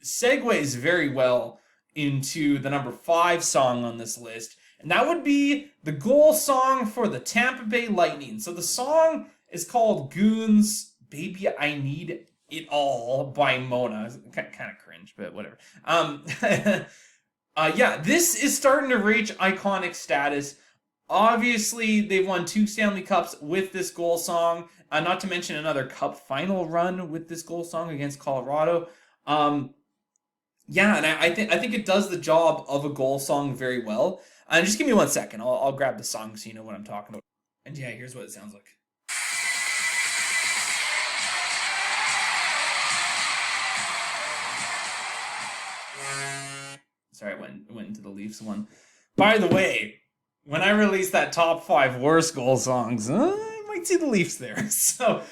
segues very well into the number 5 song on this list, and that would be the goal song for the Tampa Bay Lightning. So the song is called Goons, Baby I Need It All by Mona. Kind of cringe, but whatever. Yeah, this is starting to reach iconic status. Obviously, they've won 2 Stanley Cups with this goal song, not to mention another Cup final run with this goal song against Colorado. Yeah, and I think it does the job of a goal song very well. And just give me 1 second. I'll grab the song so you know what I'm talking about. And yeah, here's what it sounds like. Sorry, I went into the Leafs one. By the way, when I release that top 5 worst goal songs, I might see the Leafs there. So,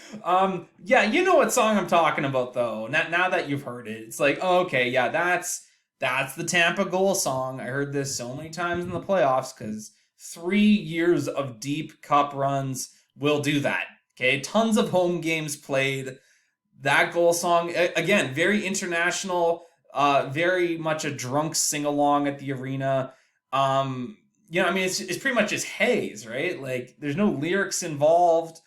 yeah, you know what song I'm talking about, though. Now that you've heard it, it's like, oh, okay, yeah, that's the Tampa goal song. I heard this so many times in the playoffs because 3 years of deep cup runs will do that. Okay, tons of home games played. That goal song, again, very international, very much a drunk sing-along at the arena. You know, I mean, it's pretty much just haze, right? Like, there's no lyrics involved.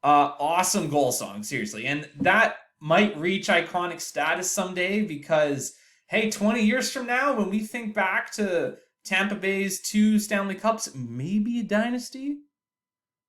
Awesome goal song, seriously. And that might reach iconic status someday because, hey, 20 years from now, when we think back to Tampa Bay's 2 Stanley Cups, maybe a dynasty.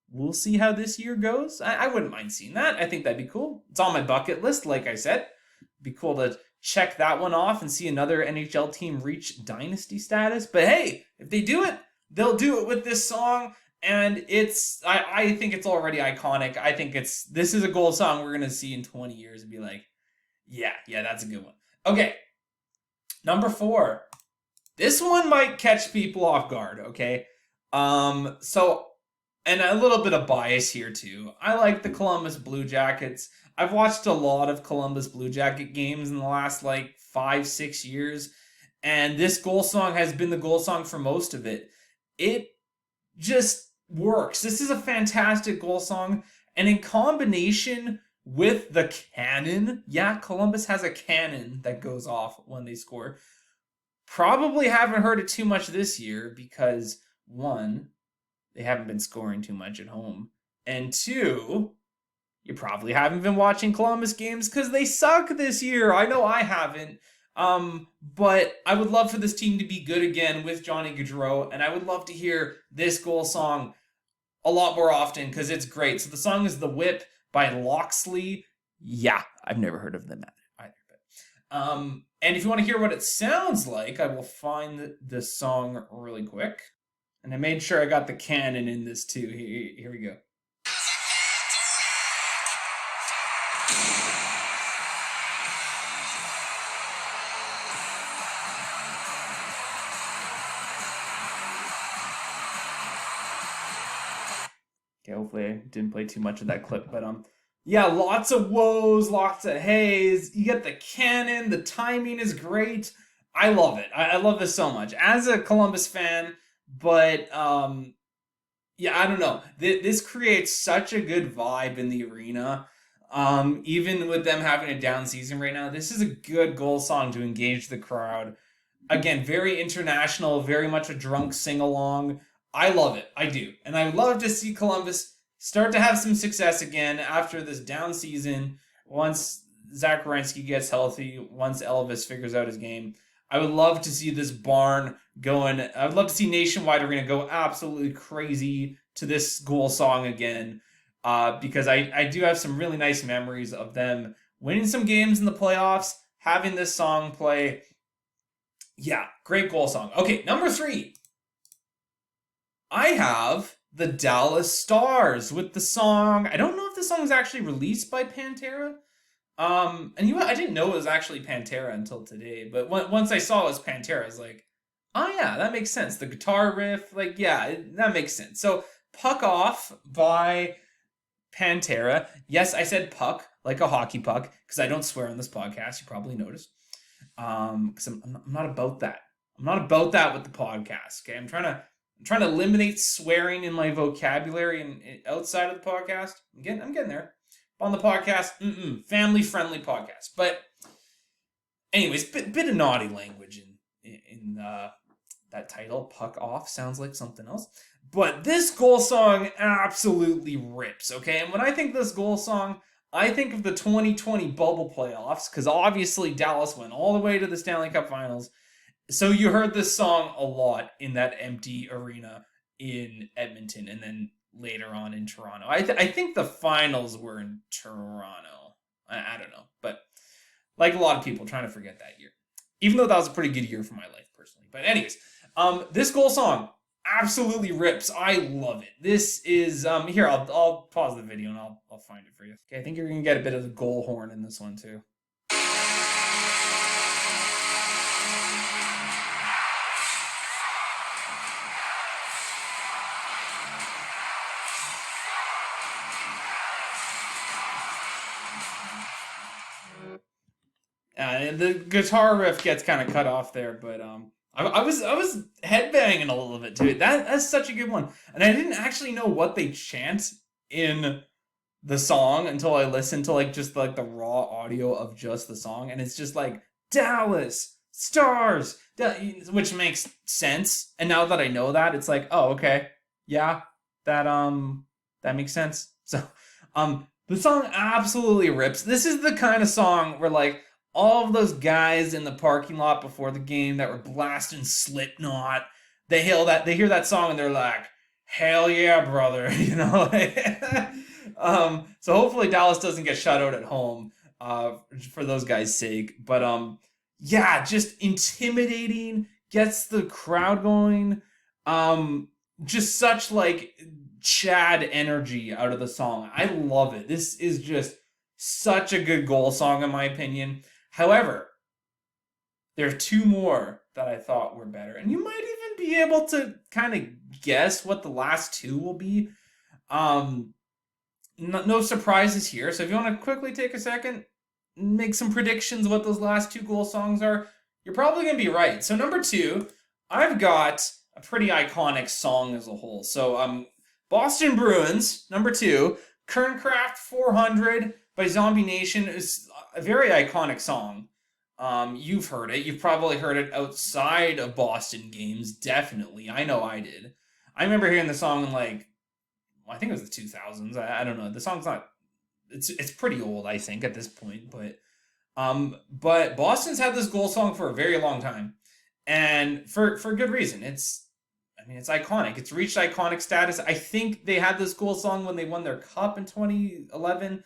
We'll see how this year goes. I wouldn't mind seeing that. I think that'd be cool. It's on my bucket list, like I said. It'd be cool to check that one off and see another NHL team reach dynasty status. But hey, if they do it, they'll do it with this song, and I think it's already iconic. I think this is a goal song we're gonna see in 20 years and be like, yeah, that's a good one. Okay, number 4. This one might catch people off guard. Okay, so, and a little bit of bias here too. I like the Columbus Blue Jackets. I've watched a lot of Columbus Blue Jacket games in the last like 5-6 years, and this goal song has been the goal song for most of it. It just works. This is a fantastic goal song, and in combination with the cannon, yeah, Columbus has a cannon that goes off when they score. Probably haven't heard it too much this year because 1, they haven't been scoring too much at home, and 2, you probably haven't been watching Columbus games because they suck this year. I know I haven't. But I would love for this team to be good again with Johnny Gaudreau, and I would love to hear this goal song a lot more often because it's great. So the song is The Whip by Loxley. Yeah, I've never heard of them either. But, and if you want to hear what it sounds like, I will find the song really quick. And I made sure I got the cannon in this too. Here we go. Okay, hopefully I didn't play too much of that clip, but yeah, lots of woes, lots of hays. You get the cannon, the timing is great. I love it. I love this so much as a Columbus fan, but yeah, I don't know. This creates such a good vibe in the arena. Even with them having a down season right now, this is a good goal song to engage the crowd. Again, very international, very much a drunk sing along. I love it. I do. And I would love to see Columbus start to have some success again after this down season. Once Zach Werenski gets healthy, once Elvis figures out his game, I would love to see this barn going. I would love to see Nationwide Arena go absolutely crazy to this goal song again. Because I do have some really nice memories of them winning some games in the playoffs, having this song play. Yeah, great goal song. Okay, number 3. I have the Dallas Stars with the song. I don't know if the song is actually released by Pantera. And I didn't know it was actually Pantera until today. But once I saw it was Pantera, I was like, oh yeah, that makes sense. The guitar riff, like, yeah, that makes sense. So, Puck Off by Pantera. Yes, I said puck, like a hockey puck, because I don't swear on this podcast. You probably noticed. Because I'm not about that. I'm not about that with the podcast. Okay, I'm trying to eliminate swearing in my vocabulary and outside of the podcast. I'm getting there. On the podcast, family friendly podcast. But anyways, bit of naughty language in that title. Puck Off sounds like something else. But this goal song absolutely rips. Okay, and when I think this goal song, I think of the 2020 bubble playoffs, because obviously Dallas went all the way to the Stanley Cup Finals. So you heard this song a lot in that empty arena in Edmonton, and then later on in Toronto. I think the finals were in Toronto. I don't know, but like a lot of people, trying to forget that year, even though that was a pretty good year for my life personally. But anyways, this goal song absolutely rips. I love it. This is here. I'll pause the video and I'll find it for you. Okay, I think you're gonna get a bit of the goal horn in this one too. And the guitar riff gets kind of cut off there, but I was headbanging a little bit to it. That's such a good one, and I didn't actually know what they chant in the song until I listened to just the raw audio of just the song, and it's just like Dallas Stars, which makes sense. And now that I know that, it's like, oh, okay, yeah, that makes sense. So the song absolutely rips. This is the kind of song where all of those guys in the parking lot before the game that were blasting Slipknot, they hear that song and they're like, hell yeah, brother, so hopefully Dallas doesn't get shut out at home for those guys' sake. But yeah, just intimidating, gets the crowd going. Just such Chad energy out of the song. I love it. This is just such a good goal song in my opinion. However, there are 2 more that I thought were better. And you might even be able to kind of guess what the last 2 will be. No surprises here. So if you want to quickly take a second, make some predictions what those last 2 goal songs are, you're probably going to be right. So number 2, I've got a pretty iconic song as a whole. So Boston Bruins, number 2, Kerncraft 400 by Zombie Nation is a very iconic song. You've heard it. You've probably heard it outside of Boston games. Definitely. I know I did. I remember hearing the song in I think it was the 2000s. I don't know. The song's not. It's pretty old, I think, at this point. But Boston's had this goal song for a very long time, and for good reason. It's iconic. It's reached iconic status. I think they had this goal song when they won their cup in 2011.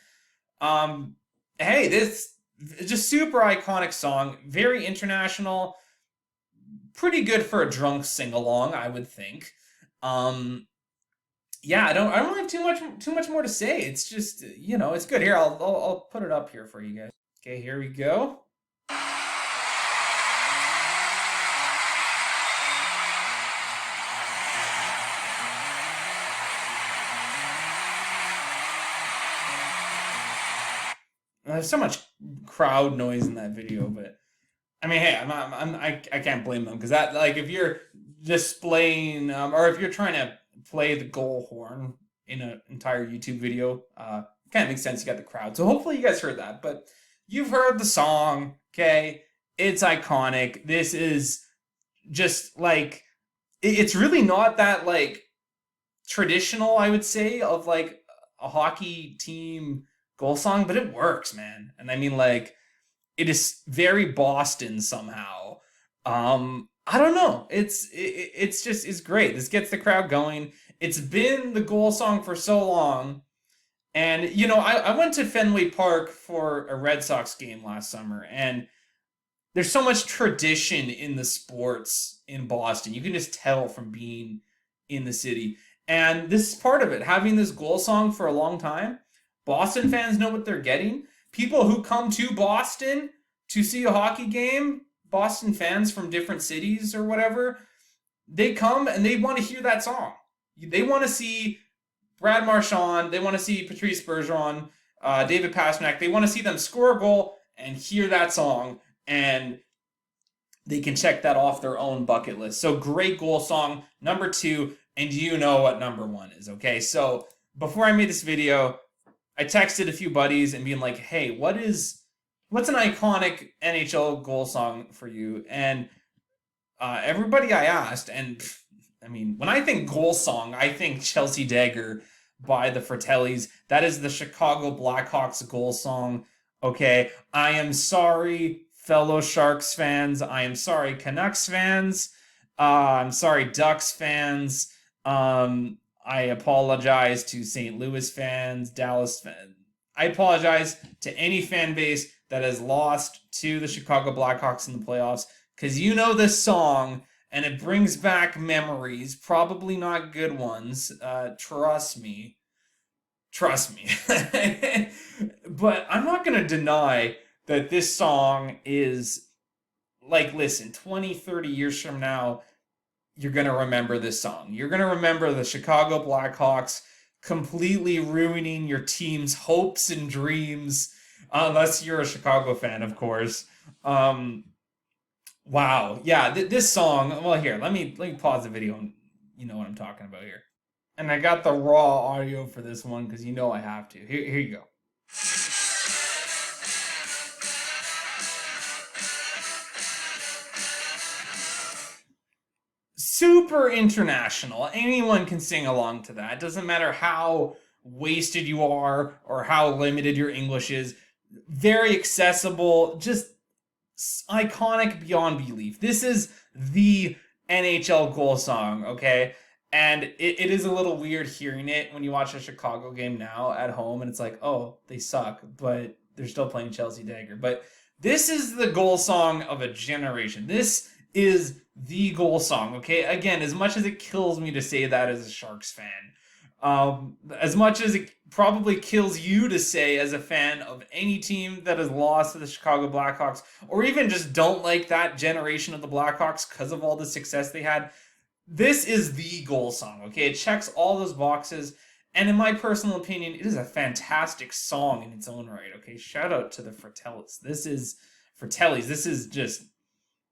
Hey, this is just super iconic song, very international, pretty good for a drunk sing along, I would think. Yeah, I don't have too much more to say. It's just it's good. Here, I'll put it up here for you guys. Okay, here we go. there's so much crowd noise in that video, but I mean, hey, I can't blame them because that, like, if you're displaying or if you're trying to play the goal horn in an entire YouTube video, kind of makes sense. You got the crowd, so hopefully you guys heard that. But you've heard the song, okay? It's iconic. This is just like it's really not that like traditional, I would say, of like a hockey team goal song, but it works, man. And I mean, like, it is very Boston somehow. I don't know. It's just it's great. This gets the crowd going. It's been the goal song for so long. And you know, I went to Fenway Park for a Red Sox game last summer, and there's so much tradition in the sports in Boston. You can just tell from being in the city. And this is part of it. Having this goal song for a long time, Boston fans know what they're getting. People who come to Boston to see a hockey game, Boston fans from different cities or whatever, they come and they want to hear that song. They want to see Brad Marchand, they want to see Patrice Bergeron, David Pastrnak. They want to see them score a goal and hear that song, and they can check that off their own bucket list. So great goal song, number 2, and you know what number 1 is, okay? So before I made this video, I texted a few buddies and being like, hey, what's an iconic NHL goal song for you? And everybody I asked, and I mean, when I think goal song, I think Chelsea Dagger by the Fratellis. That is the Chicago Blackhawks goal song. Okay, I am sorry, fellow Sharks fans. I am sorry, Canucks fans. I'm sorry, Ducks fans. I apologize to St. Louis fans, Dallas fans. I apologize to any fan base that has lost to the Chicago Blackhawks in the playoffs, because you know this song and it brings back memories, probably not good ones. Trust me. But I'm not going to deny that this song is, like, listen, 20, 30 years from now, you're going to remember this song. You're going to remember the Chicago Blackhawks completely ruining your team's hopes and dreams, unless you're a Chicago fan, of course. Wow. Yeah, this song, well, here, let me pause the video and you know what I'm talking about here. And I got the raw audio for this one because you know I have to. Here you go. Super international. Anyone can sing along to that. It doesn't matter how wasted you are or how limited your English is. Very accessible, just iconic beyond belief. This is the NHL goal song, okay? And it is a little weird hearing it when you watch a Chicago game now at home and it's like, oh, they suck, but they're still playing Chelsea Dagger. But this is the goal song of a generation. This is the goal song, okay? Again, as much as it kills me to say that as a Sharks fan, as much as it probably kills you to say as a fan of any team that has lost to the Chicago Blackhawks, or even just don't like that generation of the Blackhawks because of all the success they had, this is the goal song, okay? It checks all those boxes, and in my personal opinion, it is a fantastic song in its own right, okay? Shout out to the Fratellis. This is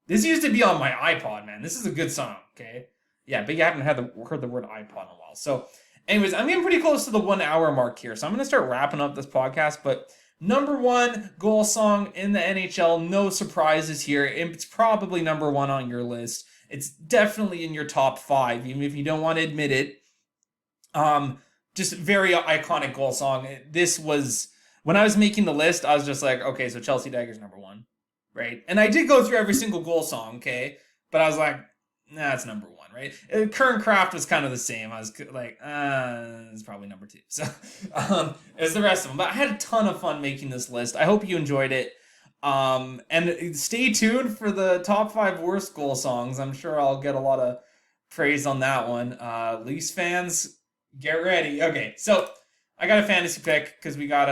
this used to be on my iPod, man. This is a good song, okay? Yeah, but you haven't heard the word iPod in a while. So, anyways, I'm getting pretty close to the 1 hour mark here, so I'm going to start wrapping up this podcast. But number 1 goal song in the NHL, no surprises here. It's probably number 1 on your list. It's definitely in your top 5, even if you don't want to admit it. Just very iconic goal song. This was, when I was making the list, I was just like, okay, so Chelsea Dagger's number 1. Right? And I did go through every single goal song, okay? But I was like, nah, it's number 1, right? Current Craft was kind of the same. I was like, it's probably number 2. So, as the rest of them. But I had a ton of fun making this list. I hope you enjoyed it. And stay tuned for the top 5 worst goal songs. I'm sure I'll get a lot of praise on that one. Leafs fans, get ready. Okay, so I got a fantasy pick because we got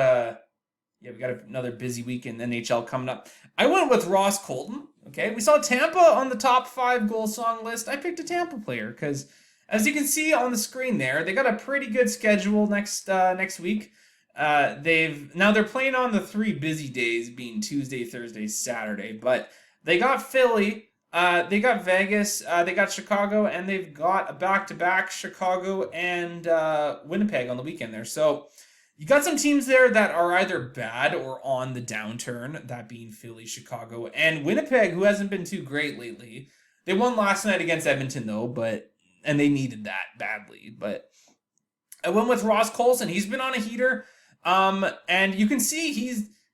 another busy week in NHL coming up. I went with Ross Colton. Okay, we saw Tampa on the top 5 goal song list. I picked a Tampa player because, as you can see on the screen there, they got a pretty good schedule next week. they're playing on the 3 busy days, being Tuesday, Thursday, Saturday. But they got Philly, they got Vegas, they got Chicago, and they've got a back-to-back Chicago and Winnipeg on the weekend there. So you got some teams there that are either bad or on the downturn, that being Philly, Chicago, and Winnipeg, who hasn't been too great lately. They won last night against Edmonton, though, and they needed that badly. But I went with Ross Colson. He's been on a heater, and you can see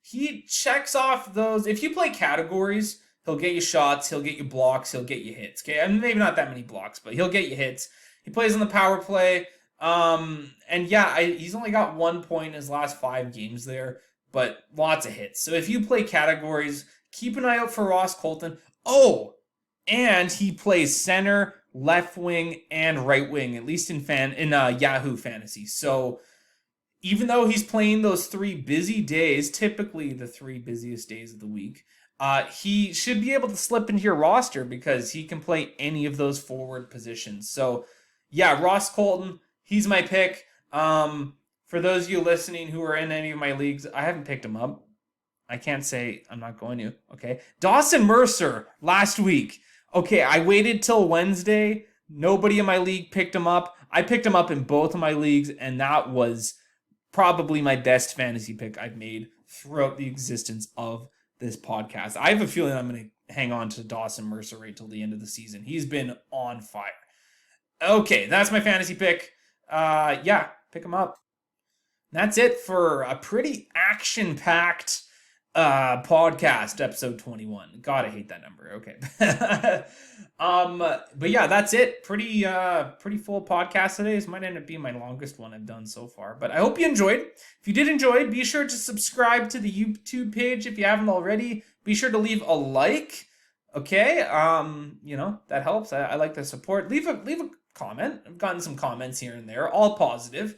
he checks off those. If you play categories, he'll get you shots, he'll get you blocks, he'll get you hits. Okay, I mean, maybe not that many blocks, but he'll get you hits. He plays on the power play. And yeah, he's only got 1 point in his last 5 games there, but lots of hits. So if you play categories, keep an eye out for Ross Colton. Oh, and he plays center, left wing, and right wing, at least in Yahoo Fantasy. So even though he's playing those 3 busy days, typically the 3 busiest days of the week, he should be able to slip into your roster because he can play any of those forward positions. So yeah, Ross Colton, he's my pick. For those of you listening who are in any of my leagues, I haven't picked him up. I can't say I'm not going to. Okay. Dawson Mercer last week. Okay, I waited till Wednesday. Nobody in my league picked him up. I picked him up in both of my leagues, and that was probably my best fantasy pick I've made throughout the existence of this podcast. I have a feeling I'm going to hang on to Dawson Mercer right till the end of the season. He's been on fire. Okay, that's my fantasy pick. Yeah, pick him up. That's it for a pretty action-packed podcast, episode 21. God, I hate that number. Okay. But yeah, that's it. Pretty full podcast today. This might end up being my longest one I've done so far, but I hope you enjoyed. If you did enjoy, be sure to subscribe to the YouTube page if you haven't already. Be sure to leave a like. Okay. That helps. I like the support. Leave a comment. I've gotten some comments here and there, all positive.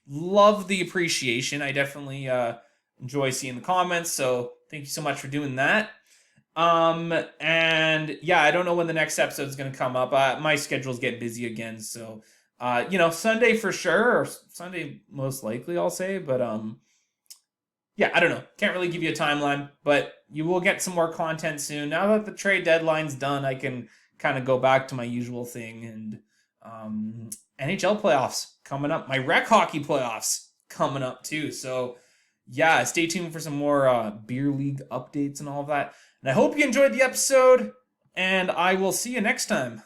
Love the appreciation. I definitely enjoy seeing the comments, so thank you so much for doing that. And yeah, I don't know when the next episode is going to come up. My schedule's getting busy again, so Sunday for sure, or Sunday most likely, I'll say. But yeah, I don't know. Can't really give you a timeline, but you will get some more content soon. Now that the trade deadline's done, I can kind of go back to my usual thing. And NHL playoffs coming up. My rec hockey playoffs coming up too. So yeah, stay tuned for some more beer league updates and all of that. And I hope you enjoyed the episode, and I will see you next time.